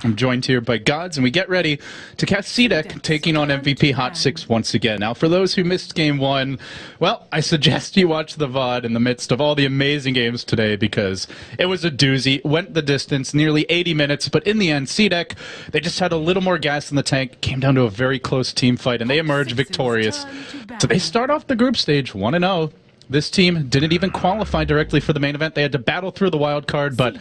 I'm joined here by Gods, and we get ready to catch CDEC taking on MVP HOT6 once again. Now, for those who missed Game 1, well, I suggest you watch the VOD in the midst of all the amazing games today because it was a doozy, went the distance, nearly 80 minutes, but in the end, CDEC, they just had a little more gas in the tank, came down to a very close team fight, and they emerged victorious. So they start off the group stage 1-0. This team didn't even qualify directly for the main event. They had to battle through the wild card, but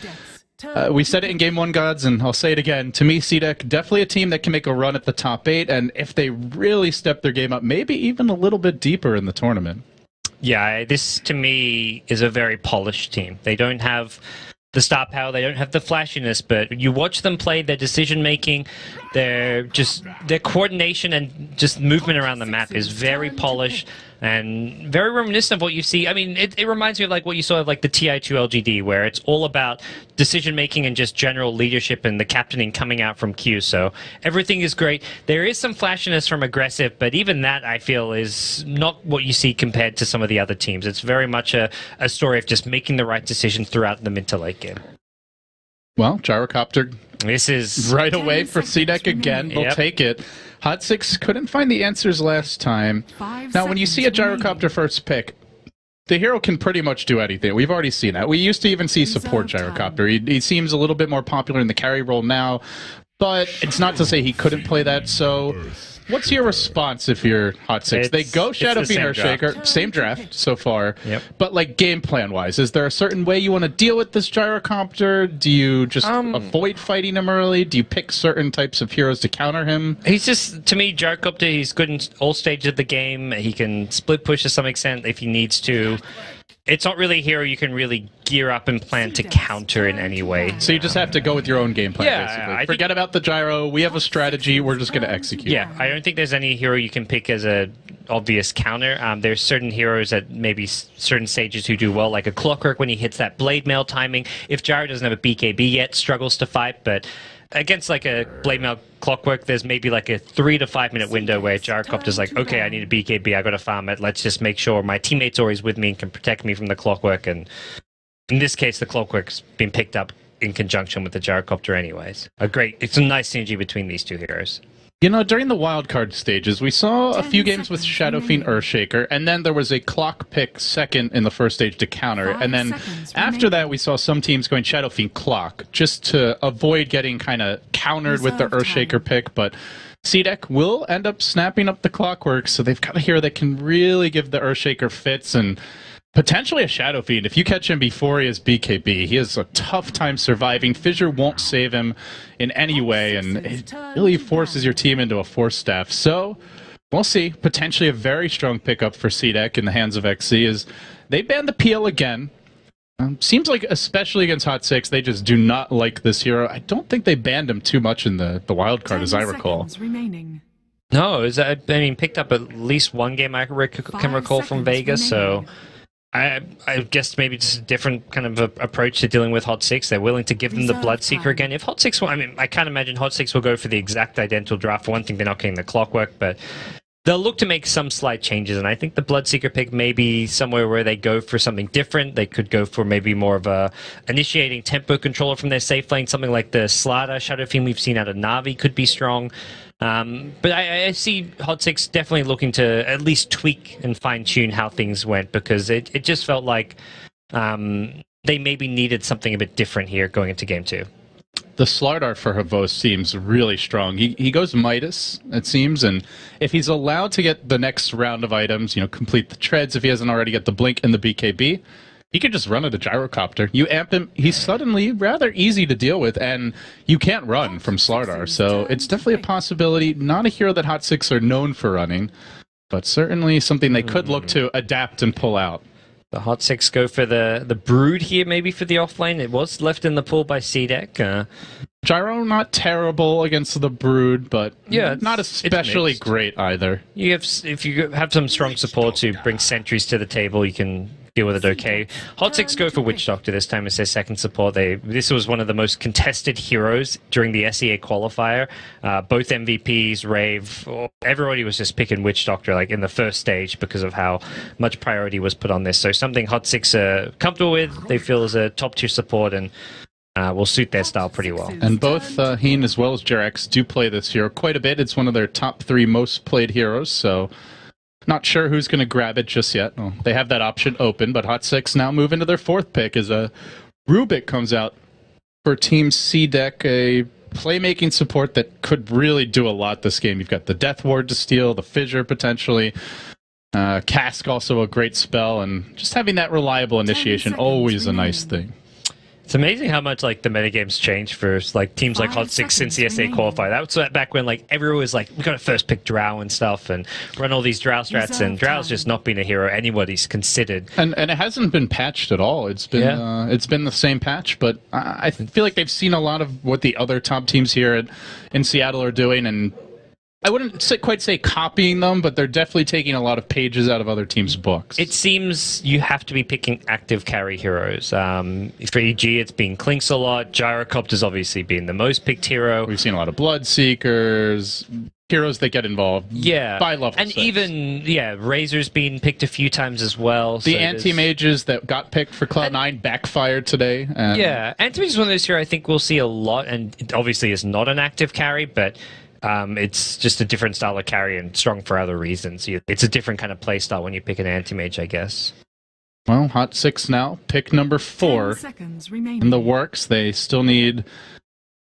we said it in Game 1, Gods, and I'll say it again. To me, CDEC, definitely a team that can make a run at the top 8, and if they really step their game up, maybe even a little bit deeper in the tournament. Yeah, this, to me, is a very polished team. They don't have the star power, they don't have the flashiness, but you watch them play, their decision-making, their coordination and just movement around the map is very polished and very reminiscent of what you see. I mean, it reminds me of like what you saw of like the TI2 LGD, where it's all about decision-making and just general leadership and the captaining coming out from Q. So everything is great. There is some flashiness from aggressive, but even that, I feel, is not what you see compared to some of the other teams. It's very much a story of just making the right decisions throughout the mid to late game. Well, Gyrocopter, this is right away for CDEC again. They'll take it. HOT6 couldn't find the answers last time. Now, when you see a Gyrocopter first pick, the hero can pretty much do anything. We've already seen that. We used to even see support Gyrocopter. He seems a little bit more popular in the carry role now, but it's not to say he couldn't play that. So what's your response if you're HOT6? They go Shadow Fiend Earthshaker, same draft so far, but like game plan wise, is there a certain way you want to deal with this Gyrocopter? Do you just avoid fighting him early? Do you pick certain types of heroes to counter him? He's just, to me, Gyrocopter, he's good in all stages of the game. He can split push to some extent if he needs to. It's not really a hero you can really gear up and plan to counter in any way. So you just have to go with your own game plan, basically. Forget about the gyro. We have a strategy. We're just going to execute. Yeah, I don't think there's any hero you can pick as a obvious counter. There's certain heroes at maybe certain stages who do well, like a Clockwork when he hits that blade mail timing. If gyro doesn't have a BKB yet, struggles to fight, but against like a blade mail Clockwork, there's maybe like a 3 to 5 minute window where Gyrocopter's like, okay, I need a BKB, I gotta farm it, let's just make sure my teammate's always with me and can protect me from the Clockwork. And in this case, the Clockwork's been picked up in conjunction with the Gyrocopter anyways. It's a nice synergy between these two heroes. You know, during the wildcard stages, we saw a few games with Shadow Fiend Earthshaker, and then there was a clock pick second in the first stage to counter it. And then after that, we saw some teams going Shadow Fiend Clock, just to avoid getting kind of countered with the Earthshaker pick. But CDEC will end up snapping up the Clockwork, so they've got a hero that can really give the Earthshaker fits, and potentially a Shadow Fiend. If you catch him before he has BKB, he has a tough time surviving. Fissure won't save him in any way, and it really forces your team into a force staff. So we'll see. Potentially a very strong pickup for CDEC in the hands of XC is they banned the PL again. Seems like, especially against HOT6, they just do not like this hero. I don't think they banned him too much in the wild card, as I recall. No, I mean, picked up at least one game I can recall from Vegas, so I guess maybe just a different kind of approach to dealing with HOT6. They're willing to give them the Bloodseeker again. If HOT6 I mean, I can't imagine HOT6 will go for the exact identical draft. For one thing, they're not getting the Clockwork, but they'll look to make some slight changes, and I think the Bloodseeker pick may be somewhere where they go for something different. They could go for maybe more of a initiating tempo controller from their safe lane, something like the Slada Shadow Fiend we've seen out of Na'Vi could be strong. But I see HOT6 definitely looking to at least tweak and fine-tune how things went, because it just felt like they maybe needed something a bit different here going into Game 2. The Slardar for Havos seems really strong. He goes Midas, it seems, and if he's allowed to get the next round of items, you know, complete the treads, if he hasn't already got the Blink and the BKB, he could just run at a Gyrocopter. You amp him, he's suddenly rather easy to deal with, and you can't run from Slardar, so it's definitely a possibility. Not a hero that HOT6 are known for running, but certainly something they could look to adapt and pull out. The HOT6 go for the Brood here, maybe for the offlane. It was left in the pool by CDEC. Gyro, not terrible against the Brood, but yeah, not especially great either. If you have some strong supports who bring sentries to the table, you can deal with it okay. HOT6 go for Witch Doctor this time as their second support. This was one of the most contested heroes during the SEA qualifier. Both MVPs, Rave, everybody was just picking Witch Doctor like in the first stage because of how much priority was put on this. So something HOT6 are comfortable with, they feel is a top tier support, and will suit their style pretty well. And both Heen as well as Jarex do play this hero quite a bit. It's one of their top 3 most played heroes, so not sure who's going to grab it just yet. Well, they have that option open, but HOT6 now move into their 4th pick as a Rubik comes out for Team CDEC, a playmaking support that could really do a lot this game. You've got the Death Ward to steal, the Fissure potentially, Cask also a great spell, and just having that reliable initiation, always a nice thing. It's amazing how much like the metagame's changed for like teams like HOT6 since the SA qualifier. That was back when like everyone was like, we got to first pick Drow and stuff and run all these Drow strats, and Drow's just not been a hero anybody's considered. And it hasn't been patched at all. It's been the same patch, but I feel like they've seen a lot of what the other top teams here in Seattle are doing, and I wouldn't quite say copying them, but they're definitely taking a lot of pages out of other teams' books. It seems you have to be picking active carry heroes. For EG, it's been Clinks a lot. Gyrocopter's obviously been the most picked hero. We've seen a lot of Bloodseekers, heroes that get involved by level 6. And even, Razor's been picked a few times as well. The anti-mages that got picked for Cloud9 backfired today. Anti-mage is one of those heroes I think we'll see a lot, and it obviously is not an active carry, but it's just a different style of carry and strong for other reasons. It's a different kind of play style when you pick an anti-mage, I guess. Well, HOT6 now, pick number 4 in the works. They still need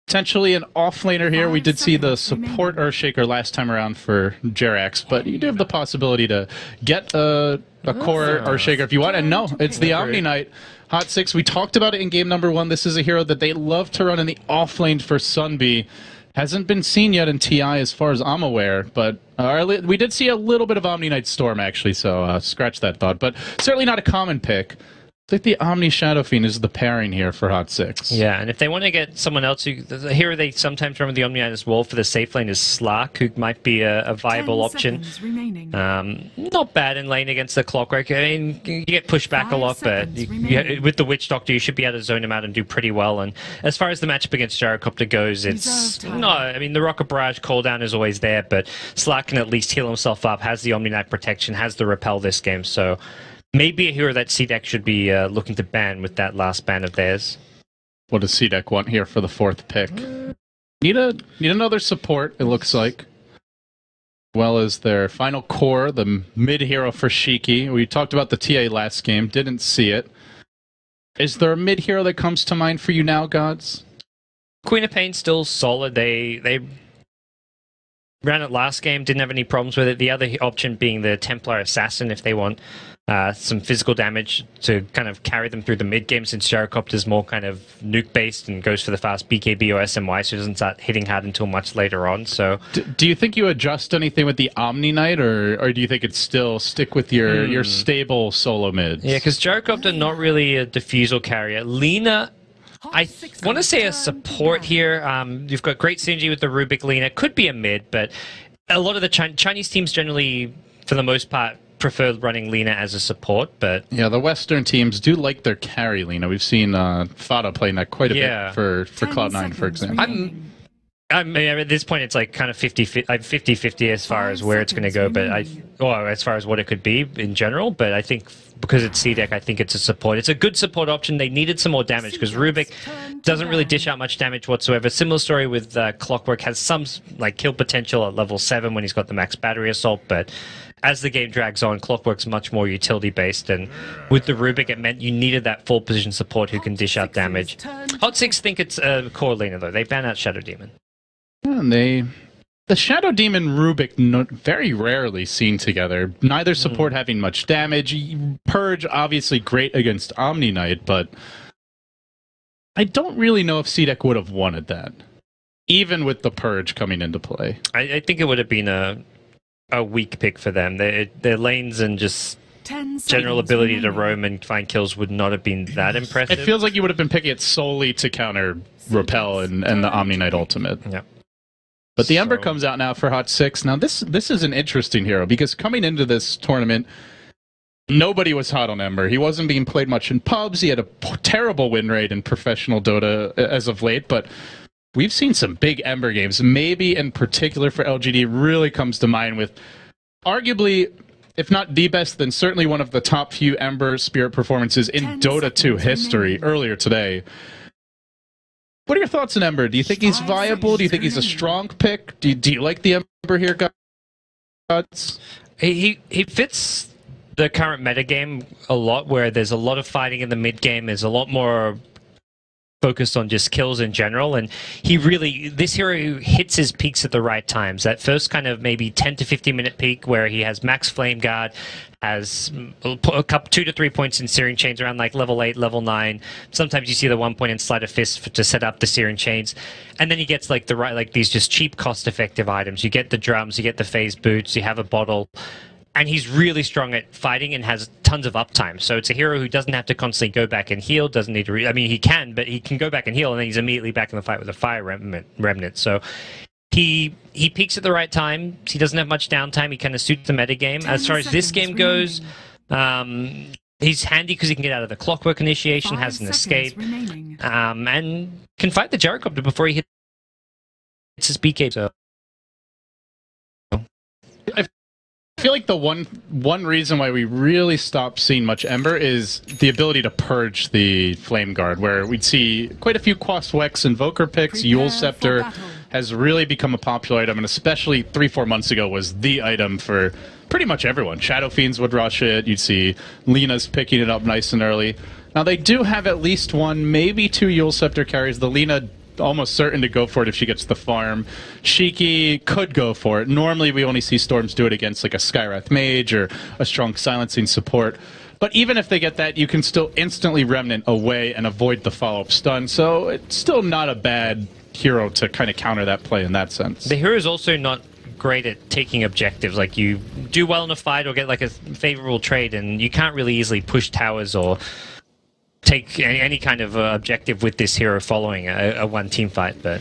potentially an offlaner here. We did see the support Earthshaker last time around for Jarex, but you do have the possibility to get a core Earthshaker if you want. And no, it's the Omni Knight. HOT6, we talked about it in game number 1. This is a hero that they love to run in the offlane for Sunbee. Hasn't been seen yet in TI as far as I'm aware, but we did see a little bit of Omni Knight Storm, actually, so scratch that thought. But certainly not a common pick. I think the Omni Shadow Fiend is the pairing here for HOT6. Yeah, and if they want to get someone else, the hero they sometimes run with the Omni Knight as well for the safe lane is Slark, who might be a viable option. Not bad in lane against the Clockwork. I mean, you get pushed back a lot, but with the Witch Doctor, you should be able to zone him out and do pretty well. And as far as the matchup against Gyrocopter goes, it's no. I mean, the Rocket Barrage cooldown is always there, but Slark can at least heal himself up, has the Omni Knight protection, has the repel this game, so maybe a hero that CDEC should be looking to ban with that last ban of theirs. What does CDEC want here for the 4th pick? Need another support, it looks like. Well as their final core, the mid-hero for Shiki. We talked about the TA last game, didn't see it. Is there a mid-hero that comes to mind for you now, Gods? Queen of Pain's still solid. They ran it last game, didn't have any problems with it. The other option being the Templar Assassin if they want some physical damage to kind of carry them through the mid-game, since Gyrocopter's more kind of nuke-based and goes for the fast BKB or SMY, so it doesn't start hitting hard until much later on. So, do you think you adjust anything with the Omni Knight, or do you think it's still stick with your stable solo mids? Yeah, because Gyrocopter not really a diffusal carrier. Lina, I want to say a support here. You've got great synergy with the Rubik Lina. Could be a mid, but a lot of the Chinese teams generally, for the most part, prefer running Lina as a support. But yeah, the Western teams do like their carry Lina. We've seen Fada playing that quite a bit for Cloud9, for example. I mean, at this point, it's like kind of 50-50 as far as where it's going to go, but as far as what it could be in general. But I think because it's CDEC, I think it's a support. It's a good support option. They needed some more damage because Rubik doesn't really dish out much damage whatsoever. Similar story with Clockwork, has some like kill potential at level 7 when he's got the max battery assault, but as the game drags on, Clockwork's much more utility-based, and with the Rubik, it meant you needed that full position support who can dish out damage. HOT6 think it's a core Lina, though. They ban out Shadow Demon. Yeah, and the Shadow Demon Rubik very rarely seen together. Neither support having much damage. Purge, obviously great against Omni Knight, but I don't really know if CDEC would have wanted that, even with the Purge coming into play. I think it would have been a weak pick for them. Their lanes and just general ability to roam and find kills would not have been that impressive. It feels like you would have been picking it solely to counter Repel and the Omni Knight ultimate. Yeah. But the Ember comes out now for HOT6. Now this is an interesting hero because coming into this tournament, nobody was hot on Ember. He wasn't being played much in pubs. He had a terrible win rate in professional Dota as of late, but we've seen some big Ember games. Maybe in particular for LGD really comes to mind with arguably, if not the best, then certainly one of the top few Ember Spirit performances in Dota 2 history earlier today. What are your thoughts on Ember? Do you think he's viable? Do you think he's a strong pick? Do you like the Ember here, guys? He fits the current metagame a lot, where there's a lot of fighting in the mid game. There's a lot more focused on just kills in general, and this hero hits his peaks at the right times. That first kind of maybe 10 to 15 minute peak where he has max flame guard, has a couple 2 to 3 points in Searing Chains around like level 8, level 9. Sometimes you see the 1 point in Sleight of Fist to set up the Searing Chains, and then he gets like these just cheap cost effective items. You get the drums, you get the phase boots, you have a bottle. And he's really strong at fighting and has tons of uptime. So it's a hero who doesn't have to constantly go back and heal, doesn't need to... I mean, he can, but he can go back and heal, and then he's immediately back in the fight with a Fire Remnant. So he peaks at the right time. He doesn't have much downtime. He kind of suits the metagame. As far as this game goes, he's handy because he can get out of the Clockwork Initiation, has an escape, and can fight the Gyrocopter before he hits his BK. So... I feel like the one reason why we really stopped seeing much Ember is the ability to purge the Flame Guard, where we'd see quite a few Quas Wex Invoker picks. Eul Scepter has really become a popular item, and especially 3-4 months ago was the item for pretty much everyone. Shadow Fiends would rush it. You'd see Lena's picking it up nice and early. Now they do have at least one, maybe two Eul Scepter carries. The Lena almost certain to go for it if she gets the farm. Shiki could go for it. Normally we only see Storms do it against like a Skywrath Mage or a strong silencing support. But even if they get that, you can still instantly Remnant away and avoid the follow-up stun. So it's still not a bad hero to kind of counter that play in that sense. The hero is also not great at taking objectives. Like, you do well in a fight or get like a favorable trade, and you can't really easily push towers or take any kind of objective with this hero following a one team fight. But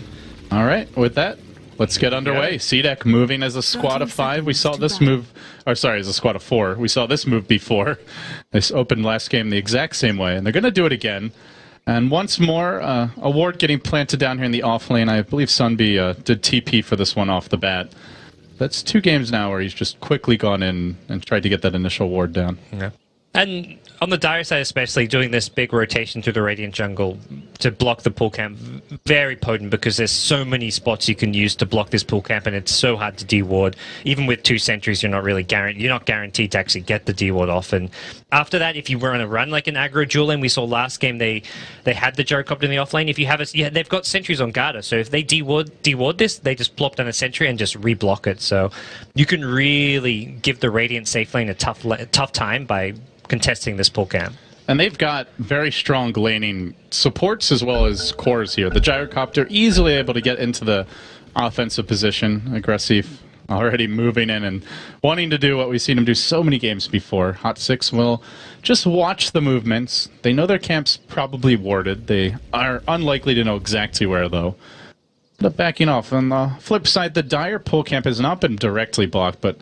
all right, with that, let's get underway. CDEC moving as a squad of 5. We saw this move, or sorry, as a squad of 4. We saw this move before. This opened last game the exact same way, and they're going to do it again. And once more, a ward getting planted down here in the off lane. I believe Sunby did TP for this one off the bat. That's 2 games now where he's just quickly gone in and tried to get that initial ward down. Yeah. And on the dire side especially, doing this big rotation through the Radiant jungle to block the pull camp, very potent, because there's so many spots you can use to block this pull camp, and it's so hard to deward. Even with 2 sentries, you're not guaranteed to actually get the deward off. And after that, if you were on a run like an aggro duel lane, we saw last game they had the Gyrocopter in the offlane. If you have they've got sentries on Garda, so if they deward this, they just plop down a sentry and just reblock it. So you can really give the Radiant safe lane a tough time by contesting this pull camp. And they've got very strong laning supports as well as cores here. The Gyrocopter easily able to get into the offensive position. Aggressive, already moving in and wanting to do what we've seen him do so many games before. HOT6 will just watch the movements. They know their camp's probably warded. They are unlikely to know exactly where, though. But backing off. On the flip side, the Dire pull camp has not been directly blocked, but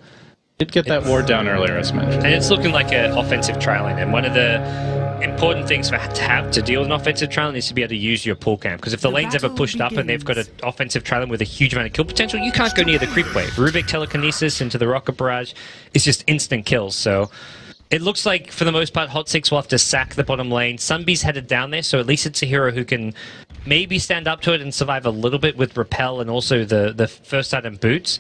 did get that ward down earlier, as mentioned. And it's looking like an offensive trialing, and one of the important things to have to deal with an offensive trialing is to be able to use your pull camp, because if the lane's ever pushed up and they've got an offensive trialing with a huge amount of kill potential, you can't go near the creep wave. Rubik Telekinesis into the Rocket Barrage is just instant kills. So it looks like, for the most part, HOT6 will have to sack the bottom lane. Sunbee's headed down there, so at least it's a hero who can maybe stand up to it and survive a little bit with Repel and also the first item boots.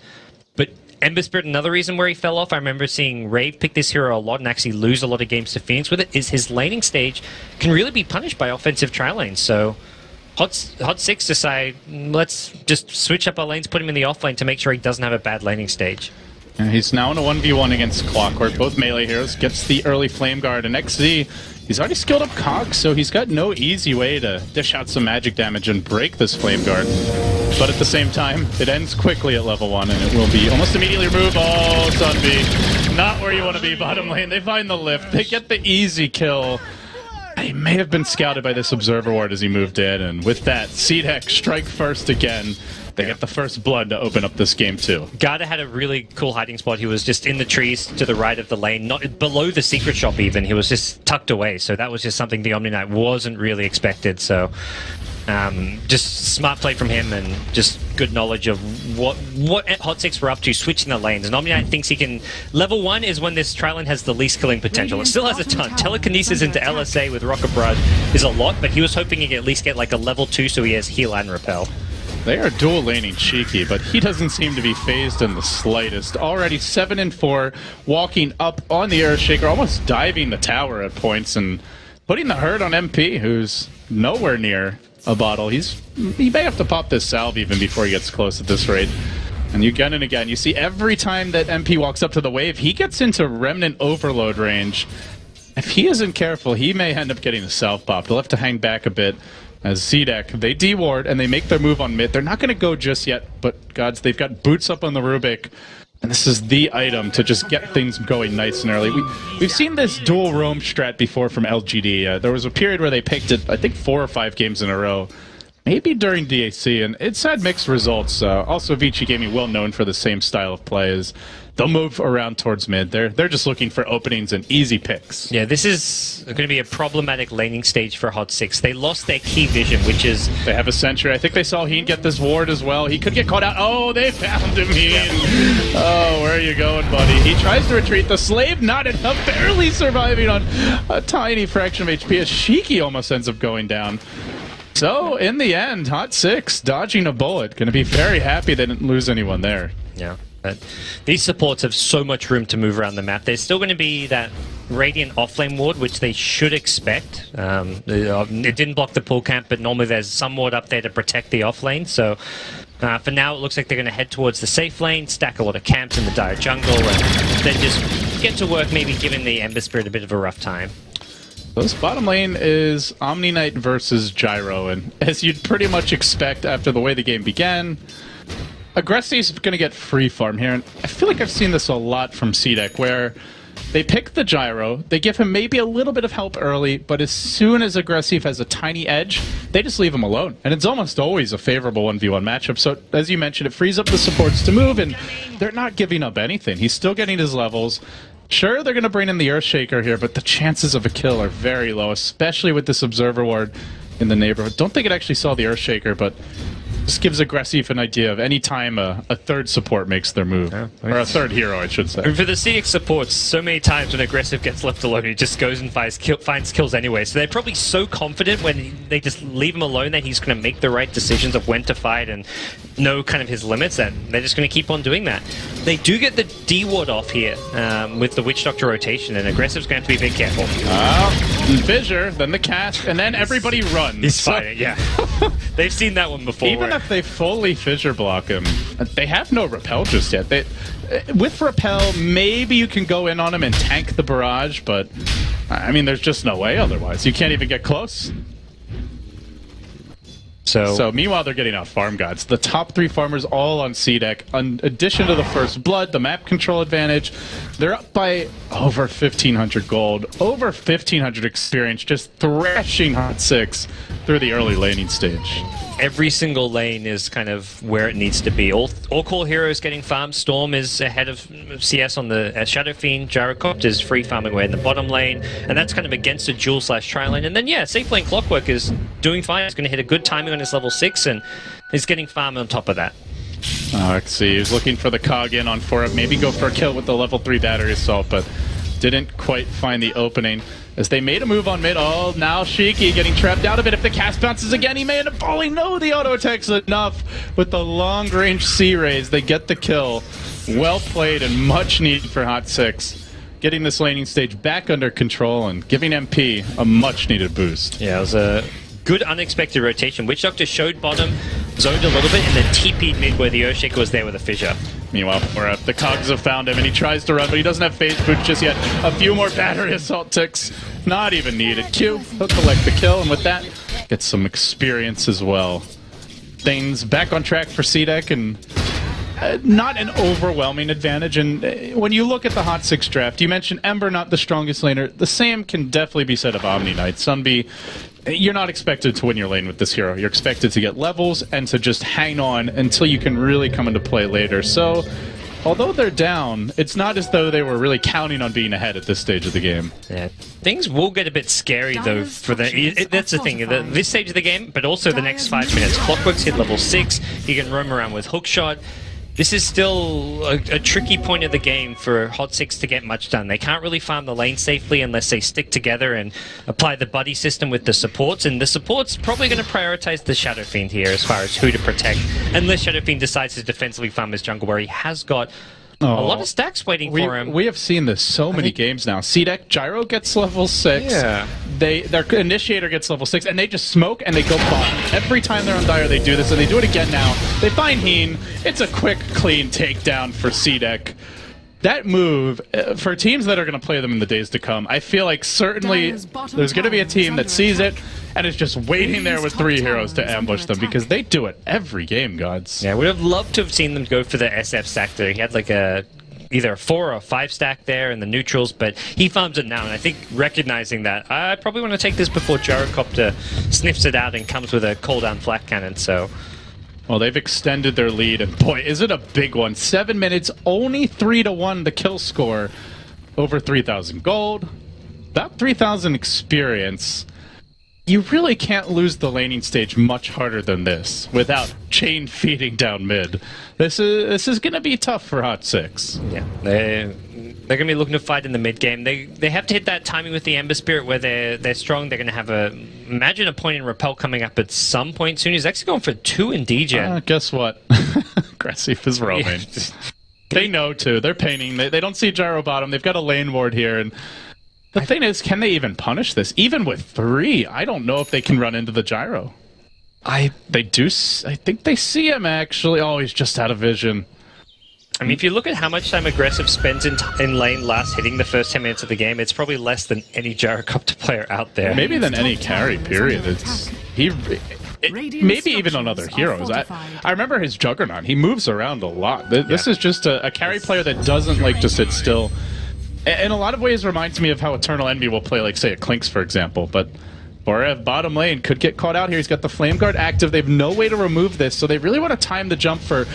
But Ember Spirit, another reason where he fell off, I remember seeing Rave pick this hero a lot and actually lose a lot of games to Phoenix with it, is his laning stage can really be punished by offensive trial lanes. So HOT6 decide, let's just switch up our lanes, put him in the off lane to make sure he doesn't have a bad laning stage. And he's now in a 1v1 against Clockwork, both melee heroes, gets the early Flame Guard, and XZ, he's already skilled up Cog, so he's got no easy way to dish out some magic damage and break this Flame Guard. But at the same time, it ends quickly at level 1, and it will be almost immediately removed. Oh, Sunbee, not where you want to be, bottom lane. They find the lift, they get the easy kill. He may have been scouted by this Observer Ward as he moved in, and with that, CDEC strike first again. They get the first blood to open up this game too. Garda had a really cool hiding spot. He was just in the trees to the right of the lane, not below the secret shop even. He was just tucked away, so that was just something the Omni Knight wasn't really expected. So Just smart play from him and just good knowledge of what HOT6 were up to, switching the lanes. And Omni Knight thinks he can... Level 1 is when this tri-lane has the least killing potential. It still has a ton. Telekinesis into LSA with Rocket Barrage is a lot, but he was hoping he could at least get like a level 2 so he has heal and repel. They are dual laning Cheeky, but he doesn't seem to be phased in the slightest. Already 7 and 4, walking up on the Earthshaker, almost diving the tower at points and putting the hurt on MP, who's nowhere near a bottle. He may have to pop this salve even before he gets close at this rate. And again and again, you see every time that MP walks up to the wave, he gets into Remnant overload range. If he isn't careful, he may end up getting a salve pop. He'll have to hang back a bit. As CDEC, they deward and they make their move on mid. They're not going to go just yet, but gods, they've got boots up on the Rubik. And this is the item to just get things going nice and early. We've seen this dual roam strat before from LGD. There was a period where they picked it, I think 4 or 5 games in a row. Maybe during DAC, and it's had mixed results. Also, Vici Gaming, well known for the same style of play, is they'll move around towards mid. They're just looking for openings and easy picks. Yeah, this is going to be a problematic laning stage for HOT6. They lost their key vision, which is... They have a sentry. I think they saw Heen get this ward as well. He could get caught out. Oh, they found him, Heen. Oh, where are you going, buddy? He tries to retreat. The slave not enough, barely surviving on a tiny fraction of HP. As Shiki almost ends up going down. So, in the end, HOT6 dodging a bullet. Going to be very happy they didn't lose anyone there. Yeah. But these supports have so much room to move around the map. There's still going to be that Radiant offlane ward, which they should expect. It didn't block the pull camp, but normally there's some ward up there to protect the offlane. So for now, it looks like they're going to head towards the safe lane, stack a lot of camps in the dire jungle, and then just get to work, maybe giving the Ember Spirit a bit of a rough time. This bottom lane is Omni Knight versus Gyro, and as you'd pretty much expect after the way the game began, Aggressive's going to get free farm here, and I feel like I've seen this a lot from CDEC, where they pick the Gyro, they give him maybe a little bit of help early, but as soon as Aggressive has a tiny edge, they just leave him alone. And it's almost always a favorable 1v1 matchup, so as you mentioned, it frees up the supports to move, and they're not giving up anything. He's still getting his levels. Sure, they're going to bring in the Earthshaker here, but the chances of a kill are very low, especially with this Observer Ward in the neighborhood. Don't think it actually saw the Earthshaker, but this gives Aggressive an idea of any time a third support makes their move. Yeah, or a third hero, I should say. And for the CX supports, so many times when Aggressive gets left alone, he just goes and finds kills anyway. So they're probably so confident when they just leave him alone that he's going to make the right decisions of when to fight and know kind of his limits, that they're just going to keep on doing that. They do get the D-ward off here with the Witch Doctor rotation, and Aggressive's going to have to be a bit careful. Fissure, then the cast, and then everybody runs. He's fighting, yeah. They've seen that one before. Even if they fully Fissure block him, they have no repel just yet. With repel, maybe you can go in on him and tank the barrage, but I mean, there's just no way otherwise. You can't even get close. So meanwhile, they're getting out farm gods. The top 3 farmers all on CDEC. In addition to the first blood, the map control advantage, they're up by over 1,500 gold, over 1,500 experience, just thrashing HOT6 through the early laning stage. Every single lane is kind of where it needs to be. All core heroes getting farmed. Storm is ahead of CS on the Shadow Fiend. Gyrocopter is free farming away in the bottom lane, and that's kind of against a dual / tri-lane. And then yeah, safe lane Clockwork is doing fine. He's going to hit a good timing on his level 6, and he's getting farm on top of that. Let's see, he's looking for the cog in on 4-up, maybe go for a kill with the level 3 battery assault, but didn't quite find the opening. As they made a move on mid, now Shiki getting trapped out of it. If the cast bounces again, he may end up falling. No, the auto attack's enough. With the long-range C-rays, they get the kill. Well played and much needed for HOT6. Getting this laning stage back under control and giving MP a much-needed boost. Yeah, it was a good unexpected rotation. Witch Doctor showed bottom, zoned a little bit, and then TP'd mid where the Earthshaker was there with a fissure. Meanwhile, the cogs have found him, and he tries to run, but he doesn't have phase boots just yet. A few more battery assault ticks, not even needed. Q, he'll collect the kill, and with that, get some experience as well. Things back on track for CDEC, and not an overwhelming advantage. And when you look at the HOT6 draft, you mentioned Ember not the strongest laner. The same can definitely be said of Omni Knight. Sunby, you're not expected to win your lane with this hero. You're expected to get levels and to just hang on until you can really come into play later. So although they're down, it's not as though they were really counting on being ahead at this stage of the game. Yeah. Things will get a bit scary, though, for that's the thing. This stage of the game, but also the next 5 minutes. Clockwork's hit level 6. He can roam around with hookshot. This is still a tricky point of the game for HOT6 to get much done. They can't really farm the lane safely unless they stick together and apply the buddy system with the supports. And the support's probably going to prioritize the Shadow Fiend here as far as who to protect. Unless Shadow Fiend decides to defensively farm his jungle, where he has got a lot of stacks waiting for him. We have seen this so many games now. CDEC, Gyro gets level 6. Yeah. Their initiator gets level 6, and they just smoke and they go bottom. Every time they're on Dire, they do this, and they do it again now. They find Heen. It's a quick, clean takedown for CDEC. That move, for teams that are going to play them in the days to come, I feel like certainly there's going to be a team that sees it and is just waiting there with 3 heroes to ambush them, because they do it every game, gods. Yeah, would have loved to have seen them go for the SF stack there. He had like either a 4 or 5 stack there in the neutrals, but he farms it now, and I think recognizing that, I probably want to take this before Gyrocopter sniffs it out and comes with a cooldown flak cannon, so... Well, they've extended their lead, and boy, is it a big one. 7 minutes, only 3-1 the kill score. Over 3,000 gold, about 3,000 experience. You really can't lose the laning stage much harder than this without chain feeding down mid. This is going to be tough for HOT6. Yeah, they're going to be looking to fight in the mid game. They have to hit that timing with the Ember Spirit where they're strong. They're going to have imagine a point in Repel coming up at some point soon. He's actually going for 2 in DJ. Guess what? Aggressive is roaming. Yeah. They know too. They're painting. They don't see Gyro bottom. They've got a lane ward here, and the thing is, can they even punish this? Even with 3, I don't know if they can run into the Gyro. They do. I think they see him, actually. Oh, he's just out of vision. I mean, if you look at how much time Aggressive spends in lane last hitting the first 10 minutes of the game, it's probably less than any Gyrocopter player out there. Maybe than any carry, period. Maybe even on other heroes. I remember his Juggernaut. He moves around a lot. This is just a carry player that doesn't like to sit still. In a lot of ways reminds me of how Eternal Envy will play, like, say, a Clinks, for example. But Borev, bottom lane, could get caught out here. He's got the Flame Guard active. They have no way to remove this, so they really want to time the jump for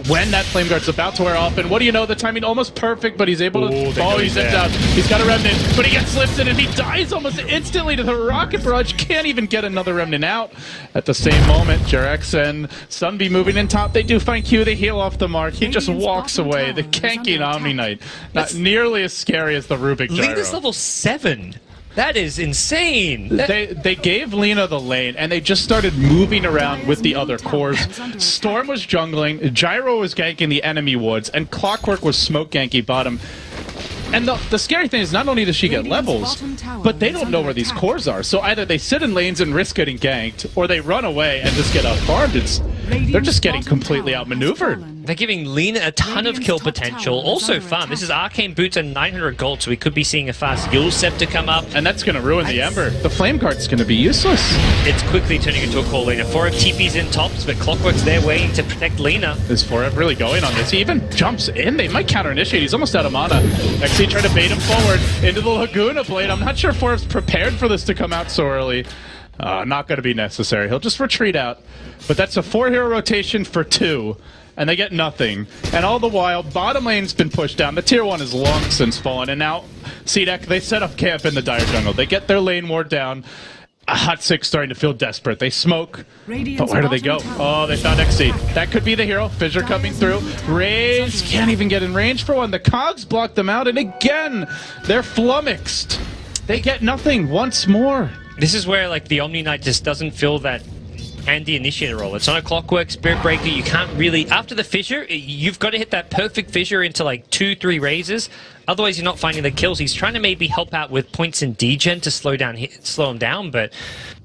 when that Flame Guard's about to wear off. And what do you know? The timing almost perfect, but he's able to... he's zipped out. He's got a Remnant, but he gets lifted, and he dies almost instantly to the Rocket Barrage. Can't even get another Remnant out. At the same moment, Jurex and Sunby moving in top. They do find Q. They heal off the mark. He just walks away. The Kanking Omni Knight. Not nearly as scary as the Rubik Gyro. Lena's level 7. That is insane. They gave Lena the lane, and they just started moving around with the other cores. Storm was jungling, Gyro was ganking the enemy woods, and Clockwork was smoke ganking bottom. And the scary thing is, not only does she get levels, but they don't know where these cores are. So either they sit in lanes and risk getting ganked, or they run away and just get out-farmed. They're just getting completely outmaneuvered. They're giving Lena a ton of kill potential. Also fun. This is Arcane Boots and 900 gold, so we could be seeing a fast Yule Scepter come up. And that's going to ruin the Ember. The Flame Guard's going to be useless. It's quickly turning into a core Lena. 4F TP's in tops, but Clockwork's there waiting to protect Lena. Is 4F really going on this? He even jumps in. They might counter-initiate. He's almost out of mana. XC trying to bait him forward into the Laguna Blade. I'm not sure 4F's prepared for this to come out so early. Not going to be necessary. He'll just retreat out. But that's a 4-hero rotation for 2. And they get nothing. And all the while, bottom lane's been pushed down. The tier 1 is long since fallen. And now, CDEC, they set up camp in the Dire jungle. They get their lane ward down. HOT6 starting to feel desperate. They smoke. But where do they go? Oh, they found XC. That could be the hero. Fissure coming through. Raze can't even get in range for one. The cogs block them out. And again, they're flummoxed. They get nothing once more. This is where, like, the Omni Knight just doesn't feel that handy initiator role. It's not a Clockwork, Spirit Breaker. You can't really... After the Fissure, you've got to hit that perfect Fissure into, like, 2-3 raises. Otherwise, you're not finding the kills. He's trying to maybe help out with points in degen to slow him down, but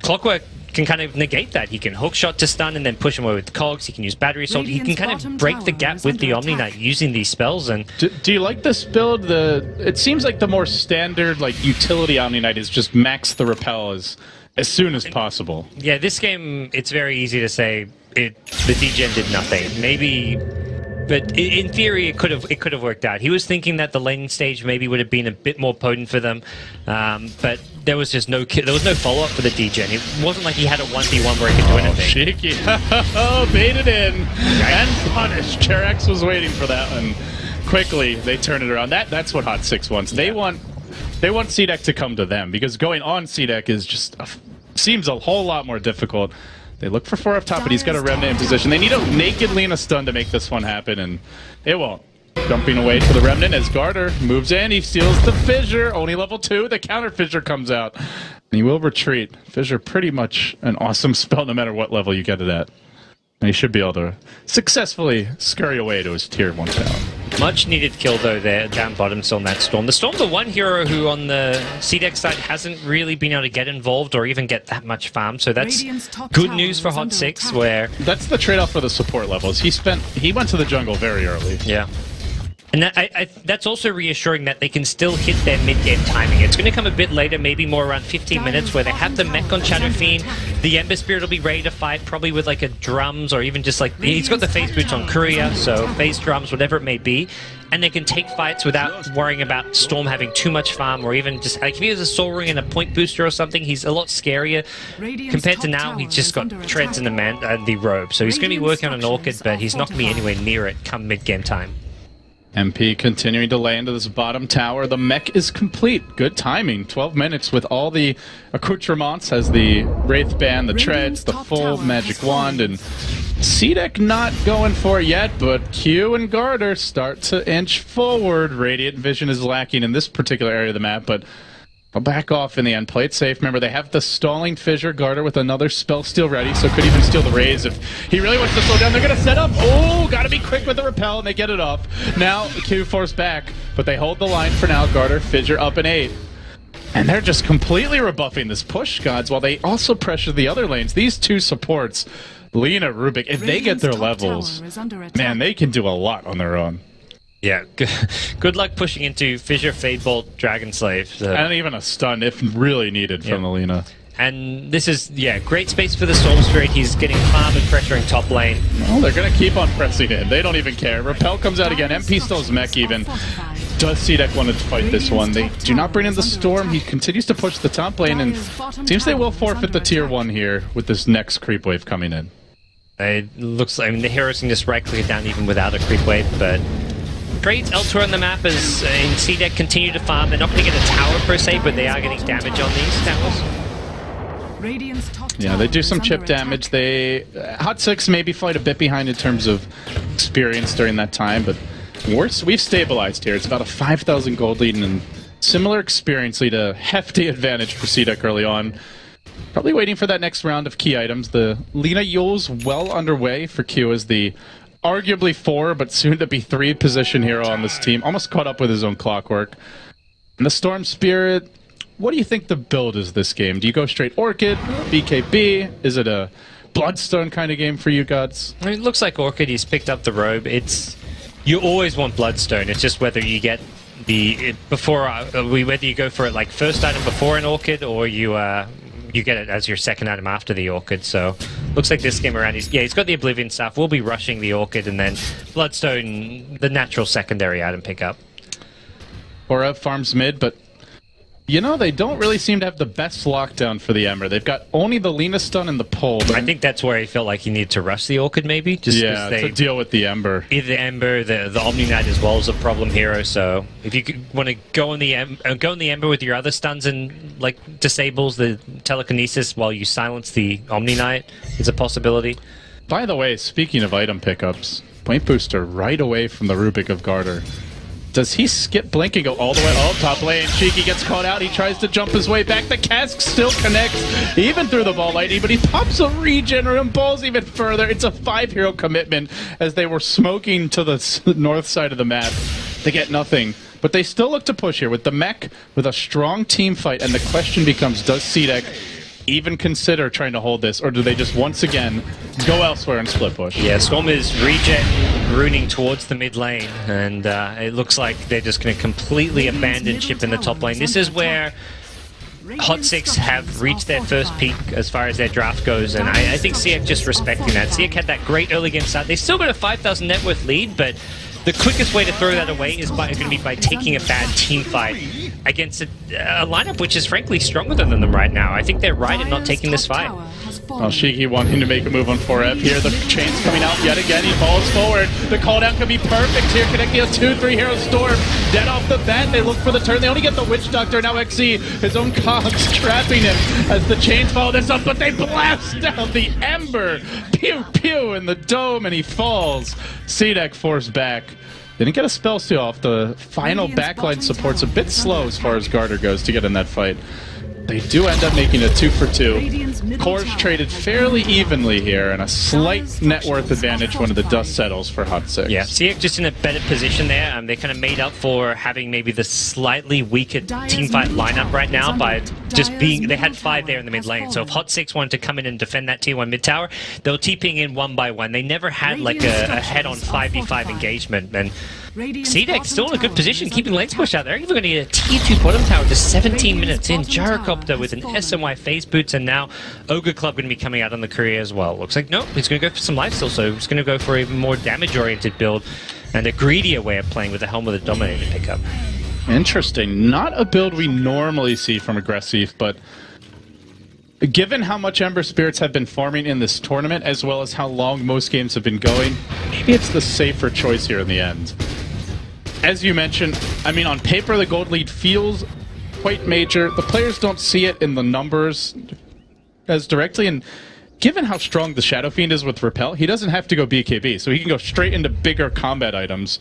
Clockwork can kind of negate that. He can hookshot to stun and then push him away with cogs. He can use battery assault. He can kind of break the gap with the Omni Knight using these spells. And do you like this build? It seems like the more standard, like, utility Omni Knight is just max the repel as soon as possible. Yeah, this game, it's very easy to say the degen did nothing. Maybe, but in theory, it could have worked out. He was thinking that the lane stage maybe would have been a bit more potent for them, but there was just no follow up for the degen. It wasn't like he had a 1v1 where he could do anything. Cheeky! Oh, baited in and punished. Cherex was waiting for that one. quickly they turn it around. That's what HOT6 wants. They want CDEC to come to them, because going on CDEC is just seems a whole lot more difficult. They look for 4 up top, but he's got a Remnant in position. They need a naked Lina stun to make this one happen, and it won't. Jumping away to the Remnant as Garter moves in. He steals the Fissure. Only level 2. The counter Fissure comes out. And he will retreat. Fissure pretty much an awesome spell no matter what level you get it at. And he should be able to successfully scurry away to his tier 1 tower. Much needed kill though there down bottom still on that Storm. The Storm's the one hero who on the CDEC side hasn't really been able to get involved or even get that much farm, so that's good news for HOT6 where... That's the trade-off for the support levels. He went to the jungle very early. Yeah. And that's also reassuring that they can still hit their mid-game timing. It's going to come a bit later, maybe more around 15 minutes, where they have the mech on Shadow Fiend. The Ember Spirit will be ready to fight, probably with like a drums or even just like... He's got the phase boots on Courier, so phase drums, whatever it may be. And they can take fights without worrying about Storm having too much farm, or even just... Like if he has a Soul Ring and a point booster or something, he's a lot scarier. Compared to now, he's just got treads in the robe. So he's going to be working on an Orchid, but he's not going to be anywhere near it come mid-game time. MP continuing to lay into this bottom tower. The mech is complete. Good timing. 12 minutes with all the accoutrements. Has the Wraith Band, the Treads, the full Magic Wand, and CDEC not going for it yet, but Q and Garter start to inch forward. Radiant Vision is lacking in this particular area of the map, but they'll back off in the end. Play it safe. Remember, they have the stalling Fissure. Garter with another spell steal ready, so could even steal the Raze if he really wants to slow down. They're going to set up. Oh, got to be quick with the repel, and they get it off. Now, Q forced back, but they hold the line for now. Garter, Fissure up in 8. And they're just completely rebuffing this push, gods, while they also pressure the other lanes. These two supports, Lina, Rubik, if they get their levels, man, they can do a lot on their own. Yeah, good luck pushing into Fissure, Fadebolt, Dragon Slave. So. And even a stun if really needed from the Lina. And this is, great space for the Storm Spirit. He's getting farm and pressuring top lane. Well, they're going to keep on pressing him. They don't even care. Repel comes out again. MP still has mech even. Does CDEC want to fight this one? They do not bring in the Storm. He continues to push the top lane, and seems they will forfeit the tier 1 here with this next creep wave coming in. It looks like, I mean, the heroes can just right-click it down even without a creep wave, but... Great elsewhere on the map as in CDEC continue to farm. They're not going to get a tower per se, but they are getting damage on these towers. Yeah, they do some chip damage. They HOT6 maybe fight a bit behind in terms of experience during that time, but we've stabilized here. It's about a 5,000 gold lead, and similar experience lead a hefty advantage for CDEC early on. Probably waiting for that next round of key items. The Lina Yule's well underway for Q as the arguably 4, but soon to be 3 position hero on this team. Almost caught up with his own clockwork. And the Storm Spirit, what do you think the build is this game? Do you go straight Orchid, BKB? Is it a Bloodstone kind of game for you, Gods? I mean, it looks like Orchid, he's picked up the robe. You always want Bloodstone. It's just whether you get whether you go for it like first item before an Orchid, or you get it as your second item after the Orchid. So looks like this game around, he's got the Oblivion stuff. We'll be rushing the Orchid, and then Bloodstone, the natural secondary item pickup. Aura farms mid, but you know, they don't really seem to have the best lockdown for the Ember. They've got only the Lina stun and the pull. I think that's where he felt like he needed to rush the Orchid, maybe. Just to deal with the Ember. Either the Ember, the Omni Knight as well is a problem hero. So if you want to go in the Ember with your other stuns and like disables the telekinesis while you silence the Omni Knight, is a possibility. By the way, speaking of item pickups, point booster right away from the Rubik of Garter. Does he skip Blink and go all the way? Oh, top lane. Cheeky gets caught out. He tries to jump his way back. The cask still connects, even through the ball lightning, but he pops a regen and balls even further. It's a 5-hero commitment as they were smoking to the north side of the map. They get nothing, but they still look to push here with the mech, with a strong team fight, and the question becomes, does CDEC even consider trying to hold this, or do they just once again go elsewhere and split push? Yeah, Storm is regen runing towards the mid lane, and it looks like they're just going to completely abandon Chip in the top lane. This is where HOT6 have reached their first peak as far as their draft goes, and I think CDEC just respecting that. CDEC had that great early game start. They still got a 5,000 net worth lead, but the quickest way to throw that away is going to be by taking a bad team fight against a lineup which is frankly stronger than them right now. I think they're right in not taking this fight. Well, Shiki wanting to make a move on 4F here. The chain's coming out yet again. He falls forward. The call down could be perfect here. Connecting a 2-3 hero storm. Dead off the bat. They look for the turn. They only get the Witch Doctor. Now XZ, his own cogs trapping him as the chains follow this up, but they blast down the Ember. Pew pew in the dome, and he falls. CDEC forced back. Didn't get a spell steal off. The final backline support's a bit slow as far as Garter goes to get in that fight. They do end up making a 2-for-2. Cores traded fairly evenly here, and a slight net worth advantage when the dust settles for HOT6. Yeah, CDEC just in a better position there. They kind of made up for having maybe the slightly weaker teamfight lineup right now by just being... They had 5 there in the mid lane, so if HOT6 wanted to come in and defend that tier 1 mid tower, they were TPing in one by one. They never had like a head-on 5v5 engagement, and CDEC still in a good position, keeping lanes pushed out there. Even going to get a tier 2 bottom tower just 17 minutes in. Gyrocopter with an SMY phase boots, and now Ogre Club going to be coming out on the career as well. Looks like, nope, he's going to go for some lifesteal, so he's going to go for a more damage-oriented build and a greedier way of playing with the Helm with a Dominator pickup. Interesting. Not a build we normally see from Aggressive, but given how much Ember Spirits have been farming in this tournament, as well as how long most games have been going, maybe it's the safer choice here in the end. As you mentioned, I mean, on paper, the gold lead feels quite major. The players don't see it in the numbers as directly, and given how strong the Shadow Fiend is with Repel, he doesn't have to go BKB, so he can go straight into bigger combat items.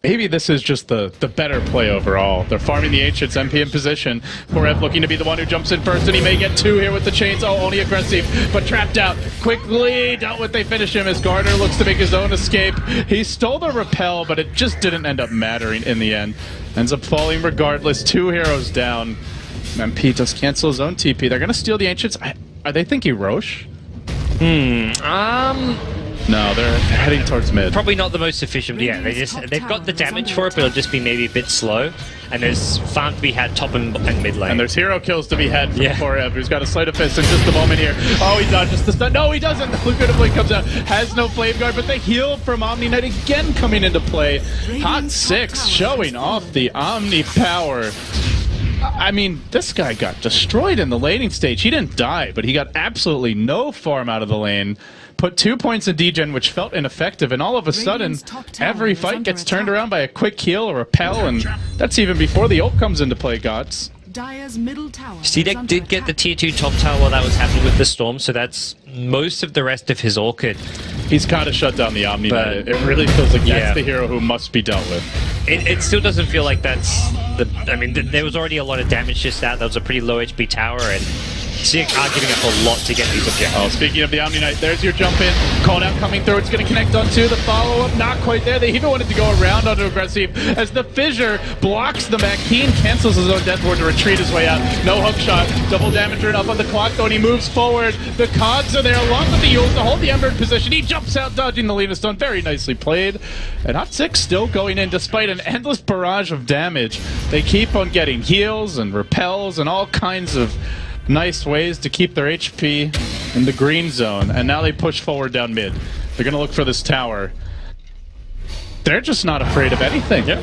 Maybe this is just the better play overall. They're farming the Ancients, MP in position. 4F looking to be the one who jumps in first, and he may get 2 here with the chains. Oh, only Aggressive, but trapped out. Quickly dealt with, they finish him as Garter looks to make his own escape. He stole the Repel, but it just didn't end up mattering in the end. Ends up falling regardless. 2 heroes down. MP does cancel his own TP. They're going to steal the Ancients. Are they thinking Roche? No, they're heading towards mid. Probably not the most efficient, but yeah, they've got the damage for it, but it'll just be maybe a bit slow. And there's farm to be had top and mid lane. And there's hero kills to be had from 4F, who's got a Sleight of Fist in just a moment here. Oh, he dodges the stun. No, he doesn't. The Laguna Blade comes out. Has no Flame Guard, but the heal from Omni Knight again coming into play. HOT6 showing off the Omni power. I mean, this guy got destroyed in the laning stage. He didn't die, but he got absolutely no farm out of the lane. Put 2 points in degen, which felt ineffective, and all of a sudden, every fight gets turned around by a quick heal or repel, and that's even before the ult comes into play, Gods. CDEC did get the tier 2 top tower while that was happening with the Storm, so that's most of the rest of his Orchid. He's kind of shut down the Omni, but it really feels like that's the hero who must be dealt with. It still doesn't feel like that's the... I mean, there was already a lot of damage just out. That was a pretty low HP tower, and CDEC are giving up a lot to get these objectives. Oh, speaking of the Omni Knight, there's your jump in. Call out coming through. It's going to connect on 2. The follow-up, not quite there. They even wanted to go around onto Aggressive as the Fissure blocks the back. Keen cancels his own death ward to retreat his way out. No hook shot. Double damage right up on the clock, though, and he moves forward. The Cogs are there along with the Yules to hold the Ember in position. He jumps out, dodging the Lena Stone. Very nicely played. And HOT6 still going in despite an endless barrage of damage. They keep on getting heals and repels and all kinds of nice ways to keep their HP in the green zone, and now they push forward down mid. They're gonna look for this tower. They're just not afraid of anything. Yep.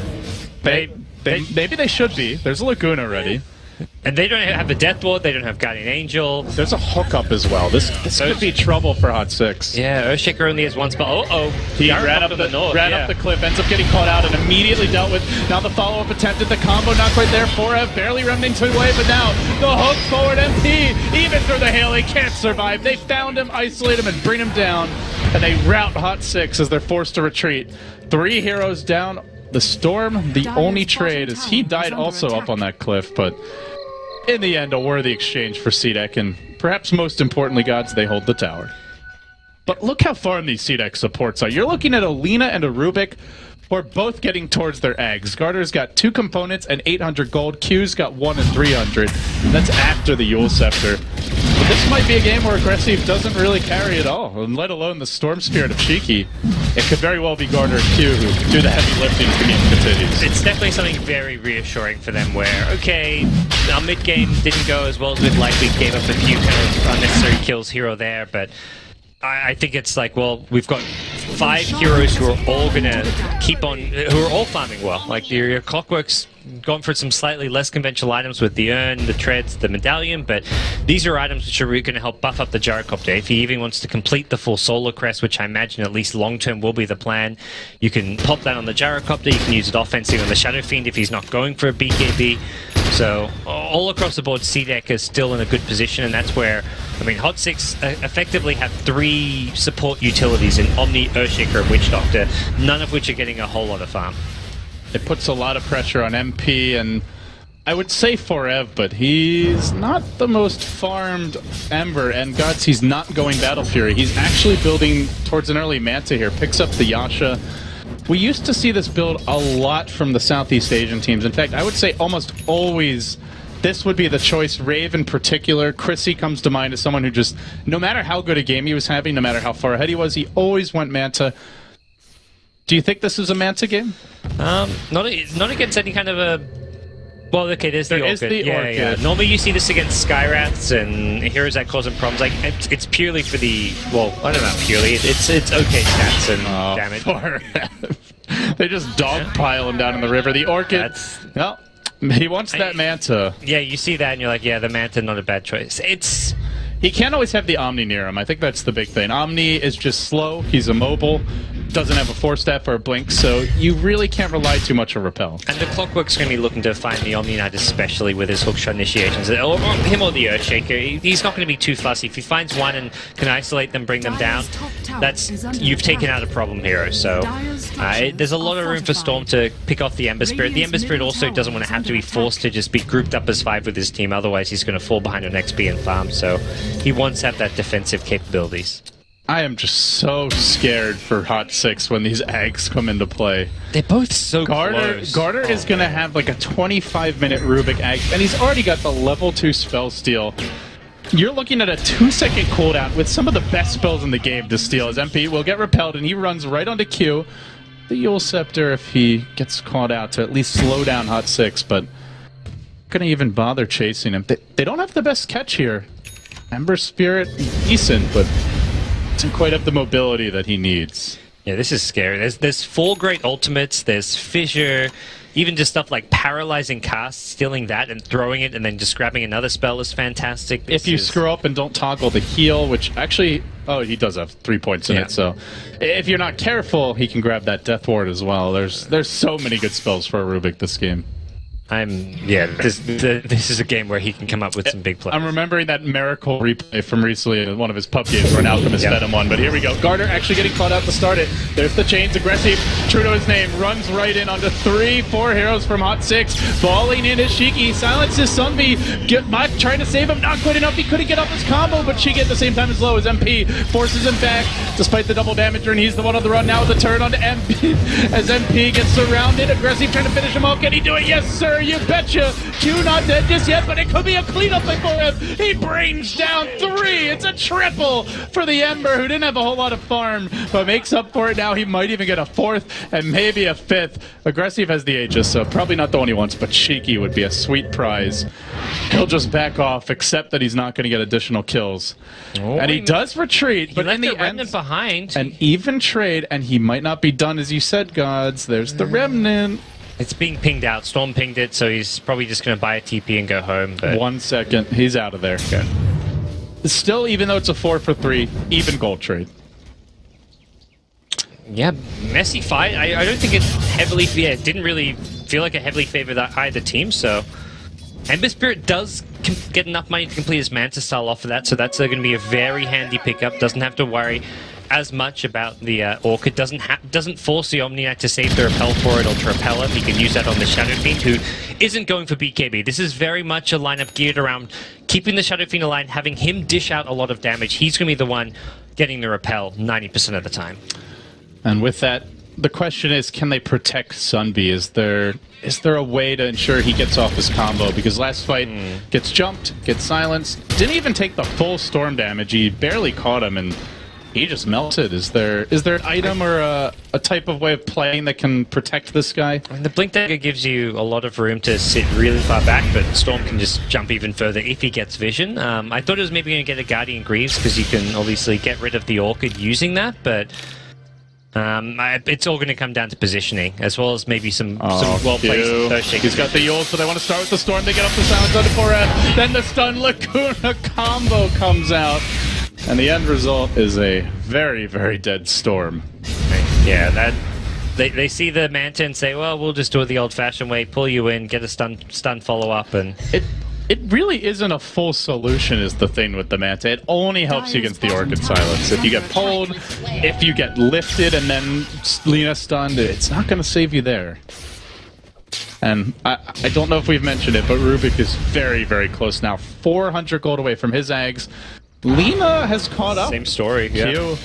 Maybe they should be. There's a Laguna ready. And they don't have the Death Ward, they don't have Guardian Angel. There's a hookup as well. This could be trouble for HOT6. Yeah, Earthshaker only has one spell. He ran up the cliff, ends up getting caught out and immediately dealt with. Now the follow-up attempted, the combo not quite there. 4F barely remnant away, but now the hook forward MP, even through the hail, he can't survive. They found him, isolate him, and bring him down. And they rout HOT6 as they're forced to retreat. 3 heroes down. The Storm, the only trade, as he died also up on that cliff, but in the end, a worthy exchange for CDEC, and perhaps most importantly, Gods, they hold the tower. But look how far in these CDEC supports are. You're looking at a Lina and a Rubik, who are both getting towards their eggs. Garter's got 2 components and 800 gold. Q's got 1 and 300, and that's after the Yule Scepter. But this might be a game where Aggressive doesn't really carry at all, and let alone the Storm Spirit of Shiki. It could very well be Garter and Q who do the heavy lifting if the game continues. It's definitely something very reassuring for them where, okay, our mid-game didn't go as well as we'd like. We gave up a few kind of unnecessary kills here or there, but I think it's like, well, we've got 5 heroes who are all gonna keep on, who are all farming well. Like your Clockwork's gone for some slightly less conventional items with the urn, the treads, the medallion, but these are items which are really going to help buff up the gyrocopter. If he even wants to complete the full solar crest, which I imagine at least long term will be the plan, you can pop that on the gyrocopter. You can use it offensive on the Shadow Fiend if he's not going for a BKB. So all across the board, CDEC is still in a good position, and that's where, I mean, HOT6 effectively have 3 support utilities in Omni, Earthshaker, and Witch Doctor, none of which are getting a whole lot of farm. It puts a lot of pressure on MP, and I would say Forev, but he's not the most farmed Ember, and Gods, he's not going Battle Fury. He's actually building towards an early Manta here, picks up the Yasha. We used to see this build a lot from the Southeast Asian teams. In fact, I would say almost always this would be the choice. Rave in particular. Chrissy comes to mind as someone who just, no matter how good a game he was having, no matter how far ahead he was, he always went Manta. Do you think this is a Manta game? Not against any kind of a... Well, okay, there's the Orchid. Yeah. Normally you see this against Skywraths and heroes that cause them problems. Like, it's purely for the... Well, I don't know, purely. It's okay stats and damage. They just dogpile him down in the river. The Orchid... Well, he wants that Manta. Yeah, you see that and you're like, yeah, the Manta, not a bad choice. It's... He can't always have the Omni near him. I think that's the big thing. Omni is just slow. He's immobile. Doesn't have a Force Staff or a Blink, so you really can't rely too much on Repel. And the Clockwork's going to be looking to find the Omni Knight, especially with his hookshot initiations. Or him or the Earthshaker. He's not going to be too fussy. If he finds one and can isolate them, bring them down, you've taken out a problem hero. So there's a lot of room for Storm to pick off the Ember Spirit. The Ember Spirit also doesn't want to have to be forced to just be grouped up as 5 with his team. Otherwise, he's going to fall behind on XP and farm. So he wants to have that defensive capabilities. I am just so scared for HOT6 when these Ags come into play. They're both so close. Garter is going to have like a 25-minute Rubik Ag, and he's already got the level 2 spell steal. You're looking at a 2-second cooldown with some of the best spells in the game to steal. His MP will get repelled, and he runs right onto Q. The Yule Scepter, if he gets caught out, to at least slow down HOT6, but not going to even bother chasing him. They don't have the best catch here. Ember Spirit, decent, but doesn't quite have the mobility that he needs. Yeah, this is scary. There's 4 great ultimates, there's Fissure, even just stuff like paralyzing cast, stealing that and throwing it and then just grabbing another spell is fantastic. If you screw up and don't toggle the heal, which actually, oh, he does have 3 points in it, so if you're not careful, he can grab that Death Ward as well. There's so many good spells for a Rubik this game. This is a game where he can come up with some big plays. I'm remembering that miracle replay from recently in one of his pub games where an Alchemist fed him one, but here we go. Garter actually getting caught out to start it. There's the chains, aggressive, true to his name, runs right in onto 3-4 heroes from HOT6, balling in his Shiki, silences Sunbi, Mike trying to save him, not quite enough, he couldn't get off his combo, but Shiki at the same time is low as MP forces him back, despite the double damage, and he's the one on the run now with the turn onto MP, as MP gets surrounded, aggressive trying to finish him off, can he do it? Yes sir! You betcha! Q not dead just yet, but it could be a cleanup for him. He brings down 3. It's a triple for the Ember, who didn't have a whole lot of farm, but makes up for it now. He might even get a 4th and maybe a 5th. Aggressive has the Aegis, so probably not the one he wants, but Shiki would be a sweet prize. He'll just back off, except that he's not going to get additional kills. Oh, and he does retreat, but in the end, behind. An even trade, and he might not be done, as you said, Gods. There's the Remnant. It's being pinged out. Storm pinged it, so he's probably just going to buy a TP and go home. But 1 second. He's out of there. Okay. Still, even though it's a 4 for 3, even gold trade. Yeah, messy fight. I don't think it's heavily... Yeah, it didn't really feel like a heavily favored either team, so... Ember Spirit does get enough money to complete his Manta style off of that, so that's going to be a very handy pickup. Doesn't have to worry as much about the Orchid, doesn't force the Omni Knight to save the repel for it or to repel him. He can use that on the Shadow Fiend, who isn't going for BKB. This is very much a lineup geared around keeping the Shadow Fiend aligned, having him dish out a lot of damage. He's going to be the one getting the repel 90% of the time. And with that, the question is, can they protect Sunbi? Is there a way to ensure he gets off his combo? Because last fight, gets jumped, gets silenced, didn't even take the full storm damage. He barely caught him, and He just melted. Is there an item or a type of way of playing that can protect this guy? The Blink Dagger gives you a lot of room to sit really far back, but Storm can just jump even further if he gets vision. I thought it was maybe going to get a Guardian Greaves, because you can obviously get rid of the Orchid using that, but it's all going to come down to positioning, as well as maybe some well-placed Earthshaker. He's got the Yule, so they want to start with the Storm. They get off the Silence on the forehead. Then the Stun Lacuna combo comes out. And the end result is a very, very dead Storm. Yeah, they see the Manta and say, well, we'll just do it the old-fashioned way, pull you in, get a stun follow-up, and... It really isn't a full solution is the thing with the Manta. It only helps you against the Orchid Silence. If you get pulled, if you get lifted and then Lina stunned, it's not going to save you there. And I don't know if we've mentioned it, but Rubik is very, very close now. 400 gold away from his Ags. Lina has caught up. Same story, yeah.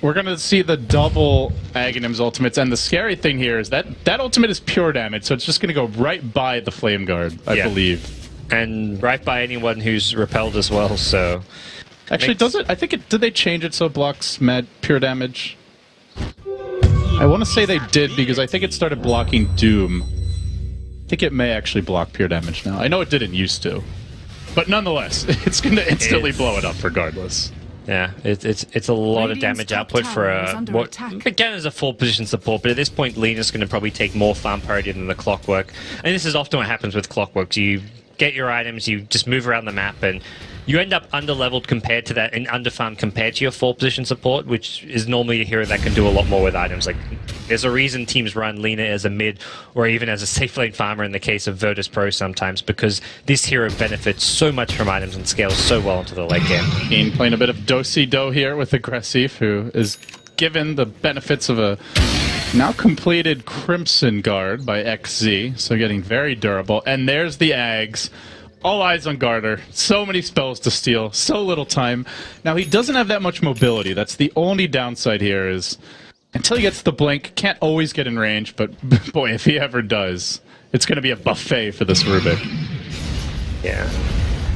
We're going to see the double Aghanim's ultimates, and the scary thing here is that ultimate is pure damage, so it's just going to go right by the Flame Guard, I believe. And right by anyone who's repelled as well, so... Actually, does it? I think it... Did they change it so it blocks pure damage? I want to say they did, because I think it started blocking Doom. I think it may actually block pure damage now. I know it didn't used to. But nonetheless, it's going to instantly blow it up regardless. Yeah, it's a lot of damage output for what again is a full position support, but at this point Lina's going to probably take more farm priority than the Clockwork. And this is often what happens with Clockworks. You get your items, you just move around the map, and you end up under-leveled compared to that, and under-farmed compared to your full position support, which is normally a hero that can do a lot more with items. Like, there's a reason teams run Lina as a mid, or even as a safe lane farmer in the case of Virtus Pro sometimes, because this hero benefits so much from items and scales so well into the late game. Keen playing a bit of do-si-do here with Aggressive, who is given the benefits of a now completed Crimson Guard by XZ, so getting very durable. And there's the Ags. All eyes on Garter. So many spells to steal. So little time. Now, he doesn't have that much mobility. That's the only downside here is until he gets the blink, can't always get in range, but boy, if he ever does, it's going to be a buffet for this Rubik. Yeah.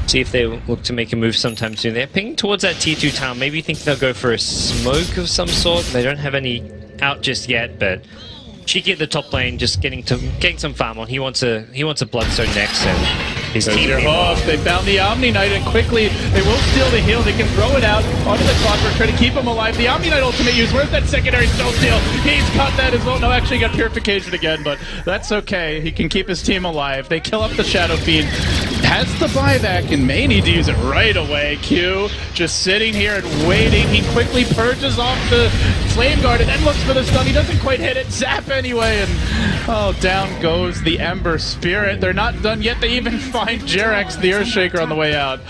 See if they look to make a move sometime soon. They're pinging towards that tier 2 town. Maybe you think they'll go for a smoke of some sort. They don't have any out just yet, but Cheeky at the top lane, just getting some farm on. He wants a Bloodstone next, and his team. They found the Omni Knight, and quickly they will steal the heal. They can throw it out onto the Clockwork, try to keep him alive. The Omni Knight ultimate use. Where's that secondary spell steal? He's caught that as well. No, actually got Purification again, but that's okay. He can keep his team alive. They kill up the Shadow Fiend. Has the buyback and may need to use it right away. Q just sitting here and waiting. He quickly purges off the Flame Guard and then looks for the stun. He doesn't quite hit it. Zap anyway, and oh, down goes the Ember Spirit. They're not done yet. They even find Jerax the Earthshaker on the way out,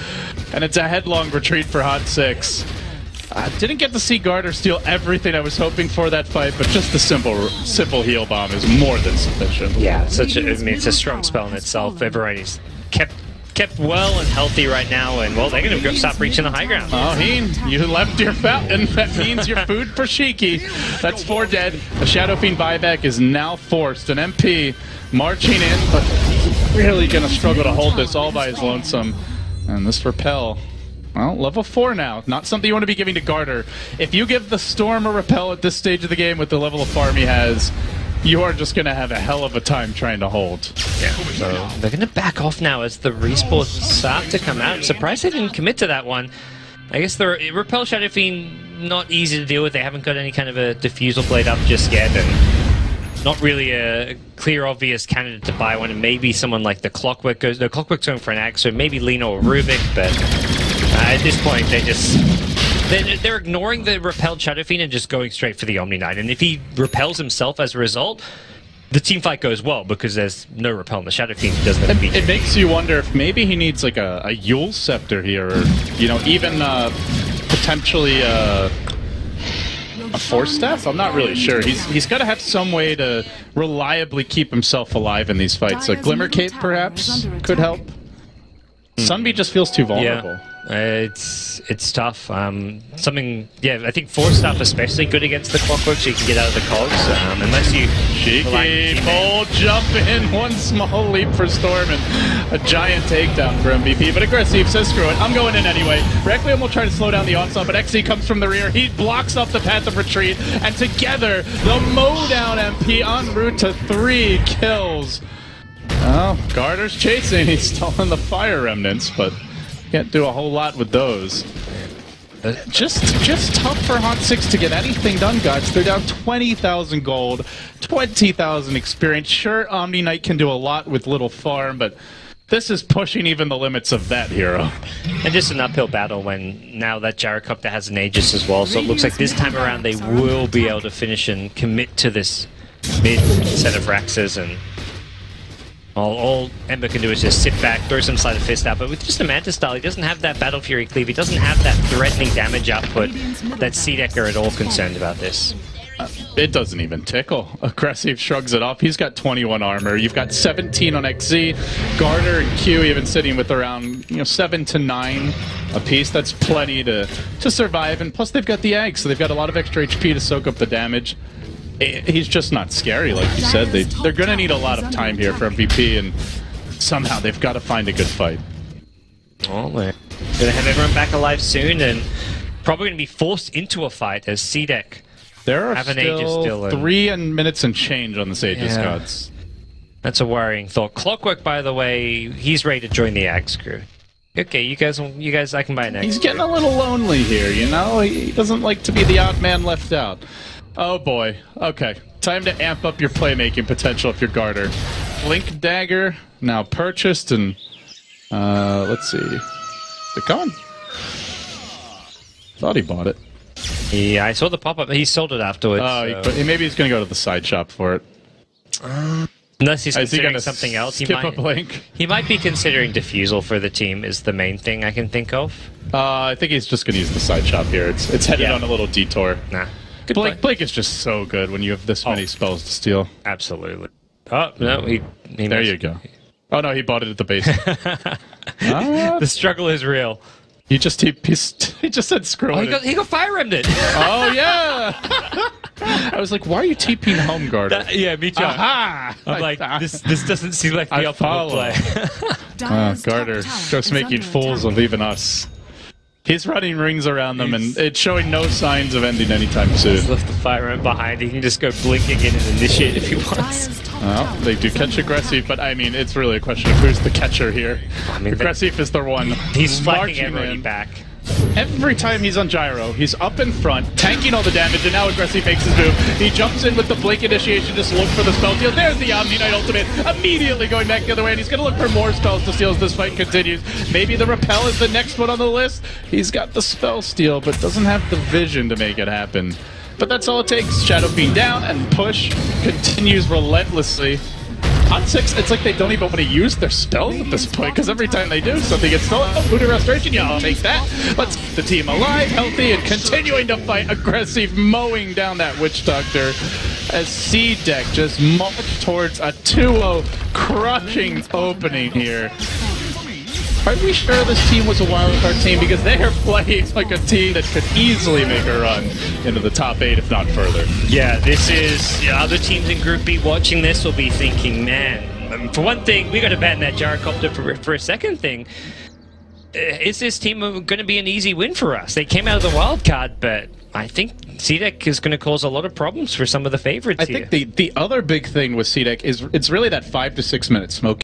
and it's a headlong retreat for HOT6. Didn't get to see Garter steal everything I was hoping for that fight, but just the simple heal bomb is more than sufficient. Yeah, it's a strong spell in itself. Everybody's kept well and healthy right now, and well, they're going to stop reaching the high ground. Oh, Heen, you left your fountain. That means your food for Shiki. That's 4 dead. The Shadow Fiend buyback is now forced. An MP marching in, but he's really going to struggle to hold this all by his lonesome. And this Repel, well, level 4 now. Not something you want to be giving to Garter. If you give the Storm a Repel at this stage of the game with the level of farm he has, you are just going to have a hell of a time trying to hold. Yeah, so they're going to back off now as the respawns start to come out. I'm surprised they didn't commit to that one. I guess the Repel Shadow Fiend, not easy to deal with. They haven't got any kind of a Diffusal Blade up just yet, and not really a clear, obvious candidate to buy one. And maybe someone like the Clockwork goes. No, Clockwork's going for an Axe, so maybe Lina or Rubik, but at this point, they're ignoring the repelled Shadow Fiend and just going straight for the Omni Knight. And if he repels himself as a result, the team fight goes well because there's no repel and the Shadow Fiend doesn't have it makes you wonder if maybe he needs like a Yule Scepter here, or you know, even potentially a Force Staff? I'm not really sure. He's got to have some way to reliably keep himself alive in these fights. A Glimmer Cape perhaps could help. Sunbeam just feels too vulnerable. Yeah. It's tough. Something, yeah, I think 4-stuff especially good against the Clockwork, so you can get out of the cogs. Unless you... Cheeky, bold jump in, one small leap for Storm, and a giant takedown for MVP. But Aggressive says, screw it, I'm going in anyway. Requiem will try to slow down the onslaught, but XC comes from the rear. He blocks up the path of retreat, and together, the mow-down MP en route to 3 kills. Well, Garter's chasing. He's still in the fire remnants, but can't do a whole lot with those. Just tough for HOT6 to get anything done, guys. They're down 20,000 gold, 20,000 experience. Sure, Omni Knight can do a lot with little farm, but this is pushing even the limits of that hero. And just an uphill battle when now that Gyrocopter has an Aegis as well, so it looks like this time around they will be able to finish and commit to this mid set of Raxes, and all Ember can do is just sit back, throw some Sleight of Fist out, but with just a Manta style, he doesn't have that Battle Fury cleave, he doesn't have that threatening damage output that CDEC are at all concerned about this. It doesn't even tickle. Aggressive shrugs it off. He's got 21 armor. You've got 17 on XZ. Garter and Q even sitting with around 7 to 9 apiece. That's plenty to survive, and plus they've got the eggs, so they've got a lot of extra HP to soak up the damage. He's just not scary, like you said. They're going to need a lot of time here for MVP, and somehow they've got to find a good fight. Oh, they're going to have everyone back alive soon, and probably going to be forced into a fight as CDEC there are have an Aegis still 3 minutes and change on this Aegis gods. That's a worrying thought. Clockwork, by the way, he's ready to join the Axe crew. Okay, you guys, I can buy an Axe. He's getting a little lonely here, you know? He doesn't like to be the odd man left out. Oh boy. Okay. Time to amp up your playmaking potential if you're Garter. Blink Dagger, now purchased, and let's see. They're gone. Thought he bought it. Yeah, I saw the pop-up. He sold it afterwards. Oh, so. Maybe he's going to go to the side shop for it. Unless he's considering something else. Skip a blink. He might be considering Diffusal for the team is the main thing I can think of. I think he's just going to use the side shop here. It's headed on a little detour. Nah. Blink is just so good when you have this many spells to steal. Absolutely. Oh, no, he there you go. Oh, no, he bought it at the base. The struggle is real. He just said screw it. He got Fire Remnant. Oh, yeah. I was like, why are you TPing home, Garter? Yeah, me too. Aha! I'm like, this doesn't seem like the optimal play. Garter, just making fools of even us. He's running rings around them, and it's showing no signs of ending anytime soon. He's left the Fire Remnant behind. He can just go blinking in and initiate if he wants. Well, they do catch Aggressive, but I mean, it's really a question of who's the catcher here. I mean, Aggressive is the one. He's flanking everybody back. Every time he's on Gyro, he's up in front, tanking all the damage, and now Aggressive makes his move. He jumps in with the Blink Initiation, just look for the spell steal. There's the Omni Knight ultimate, immediately going back the other way, and he's going to look for more spells to steal as this fight continues. Maybe the Repel is the next one on the list. He's got the spell steal, but doesn't have the vision to make it happen. But that's all it takes. Shadow Fiend down, and push continues relentlessly. HOT6, it's like they don't even want to use their spells at this point, because every time they do, something gets stolen. Oh, Voodoo Restoration, yeah, I'll take that. Let's keep the team alive, healthy, and continuing to fight. Aggressive, mowing down that Witch Doctor as CDEC just march towards a 2-0 crushing opening here. Are we sure this team was a wildcard team? Because they are playing like a team that could easily make a run into the top 8, if not further. Yeah, this is... other teams in Group B watching this will be thinking, man, for one thing, we got to ban that Gyrocopter. For a second thing, is this team going to be an easy win for us? They came out of the wild card, but I think CDEC is going to cause a lot of problems for some of the favorites here. I think the other big thing with CDEC is it's really that 5 to 6 minute smoke.